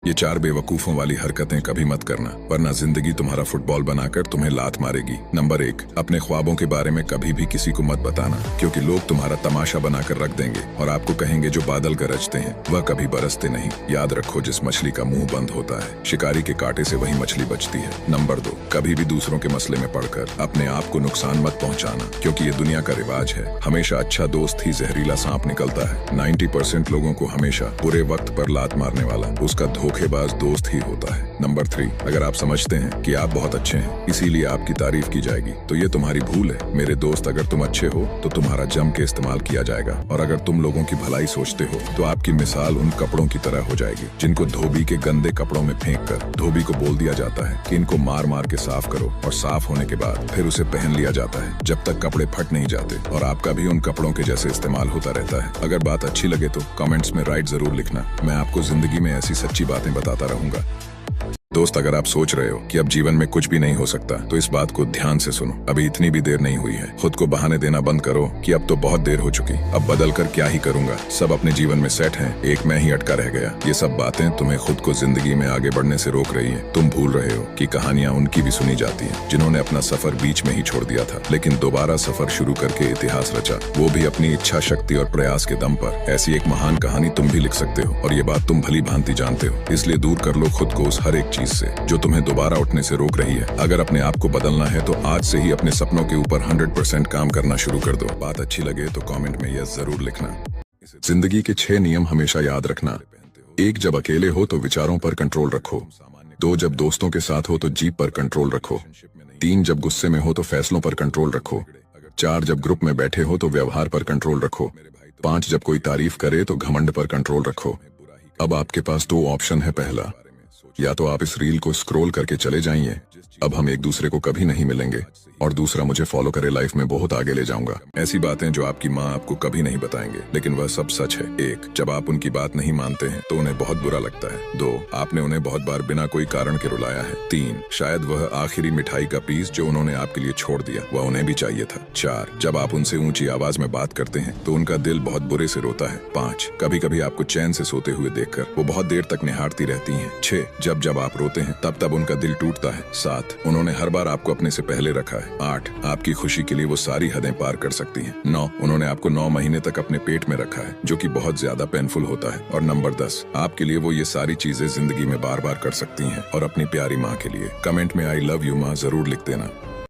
ये 4 बेवकूफों वाली हरकतें कभी मत करना, वरना जिंदगी तुम्हारा फुटबॉल बनाकर तुम्हें लात मारेगी। नंबर 1, अपने ख्वाबों के बारे में कभी भी किसी को मत बताना, क्योंकि लोग तुम्हारा तमाशा बनाकर रख देंगे और आपको कहेंगे जो बादल गरजते हैं वह कभी बरसते नहीं। याद रखो, जिस मछली का मुंह बंद होता है शिकारी के कांटे से वही मछली बचती है। नंबर 2, कभी भी दूसरों के मसले में पड़कर अपने आप को नुकसान मत पहुंचाना, क्योंकि ये दुनिया का रिवाज है। हमेशा अच्छा दोस्त ही जहरीला सांप निकलता है। 90% लोगों को हमेशा बुरे वक्त पर लात मारने वाला उसका धोखेबाज दोस्त ही होता है। नंबर 3, अगर आप समझते हैं कि आप बहुत अच्छे हैं इसीलिए आपकी तारीफ की जाएगी तो ये तुम्हारी भूल है। मेरे दोस्त, अगर तुम अच्छे हो तो तुम्हारा जम के इस्तेमाल किया जाएगा, और अगर तुम लोगों की भलाई सोचते हो तो आपकी मिसाल उन कपड़ों की तरह हो जाएगी जिनको धोबी के गंदे कपड़ों में फेंक कर धोबी को बोल दिया जाता है कि इनको मार मार के साफ करो, और साफ होने के बाद फिर उसे पहन लिया जाता है जब तक कपड़े फट नहीं जाते, और आपका भी उन कपड़ों के जैसे इस्तेमाल होता रहता है। अगर बात अच्छी लगे तो कमेंट्स में राइट जरूर लिखना, मैं आपको जिंदगी में ऐसी सच्ची बातें बताता रहूंगा। दोस्त, अगर आप सोच रहे हो कि अब जीवन में कुछ भी नहीं हो सकता तो इस बात को ध्यान से सुनो। अभी इतनी भी देर नहीं हुई है। खुद को बहाने देना बंद करो कि अब तो बहुत देर हो चुकी, अब बदल कर क्या ही करूंगा, सब अपने जीवन में सेट हैं, एक मैं ही अटका रह गया। ये सब बातें तुम्हें खुद को जिंदगी में आगे बढ़ने से रोक रही हैं। तुम भूल रहे हो कि कहानियां उनकी भी सुनी जाती हैं जिन्होंने अपना सफर बीच में ही छोड़ दिया था, लेकिन दोबारा सफर शुरू करके इतिहास रचा, वो भी अपनी इच्छा शक्ति और प्रयास के दम पर। ऐसी एक महान कहानी तुम भी लिख सकते हो, और ये बात तुम भली भांति जानते हो। इसलिए दूर कर लो खुद को उस हर एक चीज से जो तुम्हें दोबारा उठने से रोक रही है। अगर अपने आप को बदलना है तो आज से ही अपने सपनों के ऊपर 100% काम करना शुरू कर दो। बात अच्छी लगे तो कमेंट में यस जरूर लिखना। जिंदगी के 6 नियम हमेशा याद रखना। 1, जब अकेले हो तो विचारों पर कंट्रोल रखो। 2, जब दोस्तों के साथ हो तो जीभ पर कंट्रोल रखो। 3, जब गुस्से में हो तो फैसलों पर कंट्रोल रखो। 4, जब ग्रुप में बैठे हो तो व्यवहार पर कंट्रोल रखो। 5, जब कोई तारीफ करे तो घमंड पर कंट्रोल रखो। अब आपके पास 2 ऑप्शन है। पहला, या तो आप इस रील को स्क्रॉल करके चले जाइए, अब हम एक दूसरे को कभी नहीं मिलेंगे, और दूसरा, मुझे फॉलो करे, लाइफ में बहुत आगे ले जाऊंगा। ऐसी बातें जो आपकी माँ आपको कभी नहीं बताएंगे, लेकिन वह सब सच है। 1, जब आप उनकी बात नहीं मानते हैं तो उन्हें बहुत बुरा लगता है। 2, आपने उन्हें बहुत बार बिना कोई कारण के रुलाया है। 3, शायद वह आखिरी मिठाई का पीस जो उन्होंने आपके लिए छोड़ दिया वह उन्हें भी चाहिए था। 4, जब आप उनसे ऊंची आवाज में बात करते हैं तो उनका दिल बहुत बुरे से रोता है। 5, कभी कभी आपको चैन से सोते हुए देखकर वो बहुत देर तक निहारती रहती हैं। 6, जब आप रोते हैं तब उनका दिल टूटता है। 7, उन्होंने हर बार आपको अपने से पहले रखा है। 8, आपकी खुशी के लिए वो सारी हदें पार कर सकती हैं। 9, उन्होंने आपको 9 महीने तक अपने पेट में रखा है, जो कि बहुत ज्यादा पेनफुल होता है। और नंबर 10, आपके लिए वो ये सारी चीजें जिंदगी में बार बार कर सकती हैं, और अपनी प्यारी माँ के लिए कमेंट में आई लव यू माँ जरूर लिख देना।